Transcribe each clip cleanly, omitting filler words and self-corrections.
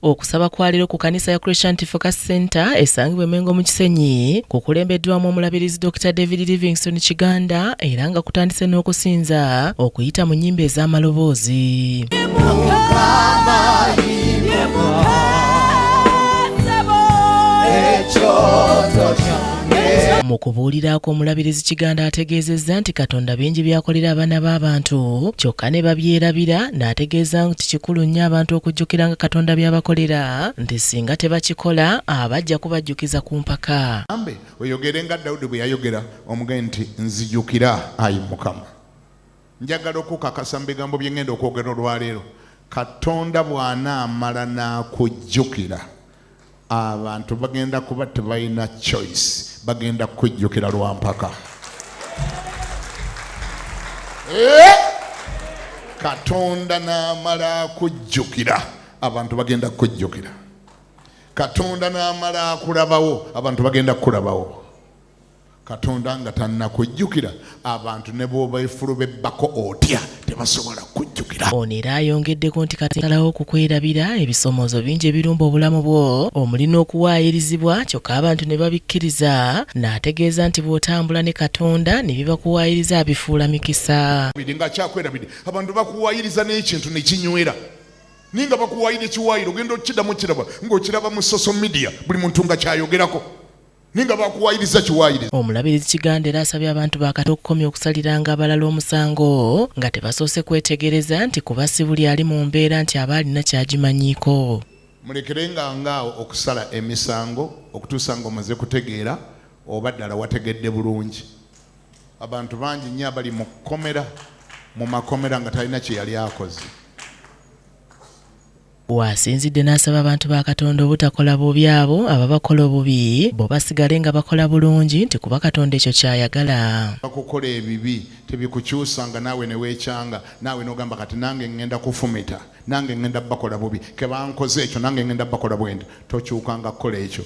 Okusaba kwa leero ku kanisa ya Christian Focus Center esangibwa Mengo mu Kisenyi kukulembeddwamu omulabirizi Dr. David Livingstone Kiganda era nga kutandise n'okusinza okuyita mu nnyimba ez'amaloboozi. Mu kubuulirako omulabirizi Kiganda ategeezezza nti Katonda bingi byakolera abaana b'abantu kyokka ne babyerabira, n'ategeeza nti kikulu nnyo abantu okujjukira nga Katonda byabakolera nti singa tebakikola abajja kubajjukiza ku mpaka. Oyogere nga Dawudi bwe yayogera omugeni nti nzijukira ayi Mukama. Njagala okukakasa mu bigambo bye ngenda okwogera olwaleero. Katonda bw'anaamala n'akujjukira abantu bagenda kuba tebalina choice, bagenda kujjukira lwa mpaka. Katonda n'amala kujjukira abantu bagenda kujjukira. Katonda n'amala kulabawo abantu bagenda kulabawo. Katonda nga tannakujjukira abantu ne bw'oba efulu bebbako otya tebasobola kujjukira. Ono era ayongeddeko nti Katonda okukwerabira ebisomozo bingi ebirumba obulamu bwo omulina okuwaayirizibwa kyokka abantu ne babikkiriza, n'ategeeza nti bw'otambula ne Katonda ne bibakuwaayiriza abifuula mikisa. Nga kyakwerabidde abantu bakuwaayiriza n'ekintu ne kinywera. Ninga bakuwaayira ekiwaayiro ogenda okiddamu kiraba ng'okiraba mu social media buli muntu nga kyayogerako. Ninga bakuwaayiriza kiwaayiriza. Omulabirizi Kiganda era asabye abantu ba Katonda okukomya okusaliranga abalala omusango nga tebasoose kwetegereza nti kuba si buli ali mu mbeera nti aba alina kyagimanyiiko. Mulekerenga ngaawo okusala emisango okutuusa ng'omaze kutegeera oba ddala wategedde bulungi. Abantu bangi nnyo abali mu makomera nga talina kye yali akoze. Wasinzidde n'asaba abantu ba Katonda obutakola bubi abo ababakola obubi bo basigale nga bakola bulungi nti kuba Katonda ekyo kyayagala. Bakukola ebibi tebikukyusa nga naawe ne weekyanga, naawe n'ogamba kati nange ngenda kufumita, nange ngenda bakola bubi, ke bankoze ekyo nange ngenda bakola bwendi. Tokyukanga kukola ekyo.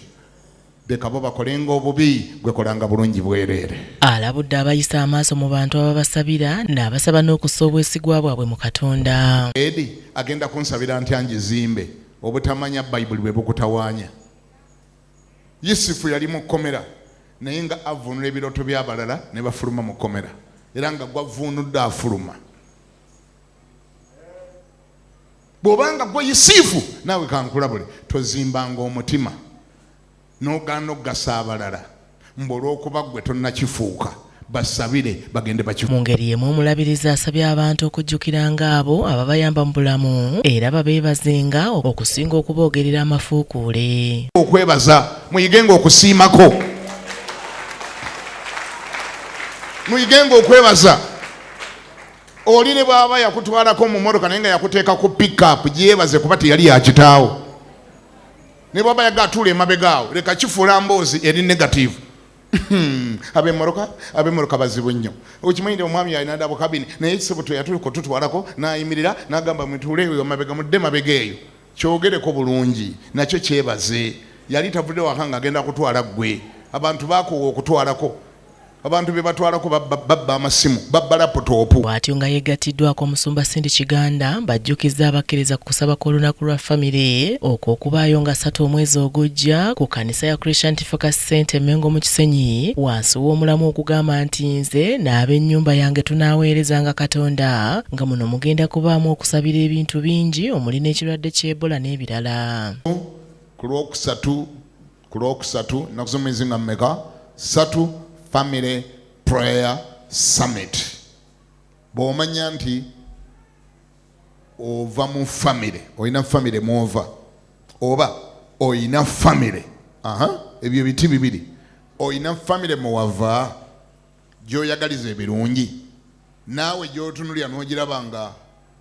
Beka bo bakolenga obubi gwe kolanga bulungi bwereere. Alabudde abayisa amaaso mu bantu ababasabira n'abasaba n'okussa obwesigwa bwabwe mu Katonda. Edi agenda kunsabira nti angizimbe obutamanya Bayibuli bwe bukutawaanya. Yusufu yali mu kkomera naye nga avvuunula ebirooto by'abalala ne bafuluma mu kkomera era nga gwavvuunudde afuluma. Bw'obanga gwe Yusufu naawe kankulabule tozimbanga omutima n'ogaana okugasa abalala olw'okuba gwe tonnakifuuka basabire bagende bakifuuka. Mu ngeri emu omulabirizi asabye abantu okujjukiranga abo ababayamba mu bulamu era babeebazenga okusinga okuboogerera amafuukuule. Okwebaza muyigenga okusiimako, muyigenga okwebaza. Oli ne bw'aba yakutwalako mu mmotoka naye nga yakuteeka ku pick-up gyebaze kuba teyali yakitaawo. Ne bw'aba yagatuula emabegaawo leka kifuula mboozi eri negative. Ab'emmoloka bazibu nnyo. Okimanyi omwami yalina dabo kabini naye ekisebo yatuuka tutwalako n'ayimirira n'agamba mutuule eyo mabega mudde mabega eyo. Kyogereko bulungi nakyo kyebaze. Yali tavudde waka ng'agenda kutwala ggwe. Abantu baakowa okutwalako. Abantu be batwalako babba amasimu, babba laputoopu. Bw'atyo nga yeegatiddwako Omusumba Cindy Kiganda bajjukiza abakkiriza ku kusaba kw'olunaku lwa famire okw'okubaayo nga 3 omwezi ogujja ku kanisa ya Christian Focus Center Mengo mu Kisenyi wansi w'omulamu okugamba nti nze n'ab'ennyumba yange tunaaweerezanga Katonda nga muno mugenda kubaamu okusabira ebintu bingi omuli n'ekirwadde ky'Ebola n'ebirala. Ku lwokusatu nakusomezi nga mmeka 3 Family Prayer Summit. Bw'omanya nti ova mu family, oyina family mwova oba oyina family, ebyo biti bibiri, oyina family mwava gy'oyagaliza ebirungi naawe gy'otunulira n'ogiraba nga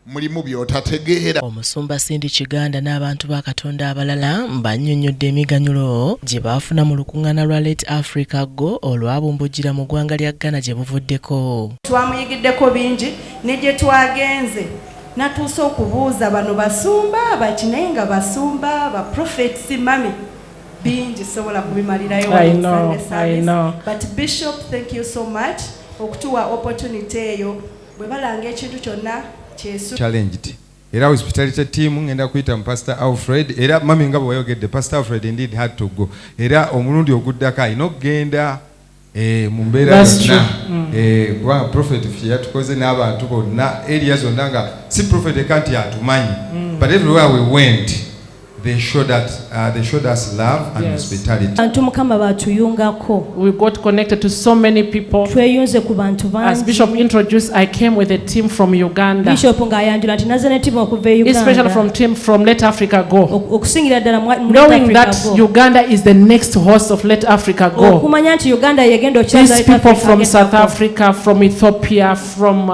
mulimu by'otategeera. Omusumba Cindy Kiganda n'abantu ba Katonda abalala bannyonnyodde emiganyulo gye baafuna mu lukuŋŋaana lwa Let Africa Go olwabumbujjira mu ggwanga lya Ghana gye buvuddeko. Twamuyigiddeko bingi ne gye twagenze natuuse okubuuza bano basumba bakinaye nga basumba ba prophets mami bingi sobola kubimalirayo Sunday service. But Bishop, thank you so much okutuwa opportunity eyo bwe balanga ekintu kyonna challenged era hospitality team ngenda kuyita mu Pastor Alfred era mami nga bwe yogedde Pastor Alfred indeed had to go era omulundi oguddako alina okugenda mu mbeera yonna prophet yatukoze n'abantu bonna area zonna nga si prophet ekanti yatumanyi but everywhere we went they showed us love and hospitality. Bantu mukama batuyungako. We got connected to so many people. Tweyunze ku bantu bangi. As Bishop introduced, I came with a team from Uganda. Bishop ngayanjula nti nazane team okuva Uganda. Especially team from Let Africa Go. Okusingira ddala mu Let Africa Go. Knowing that Uganda is the next host of Let Africa Go. Okumanya nti Uganda yegenda okyaza These people from South Africa, from Ethiopia, from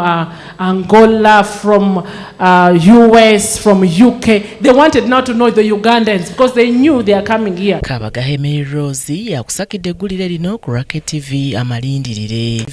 Angola, from US, from UK, they wanted now to know the Ugandans because they knew they are coming here. Kabagahe Mary Rose yakusakidde eggulire lino ku Rocket TV amalindirire.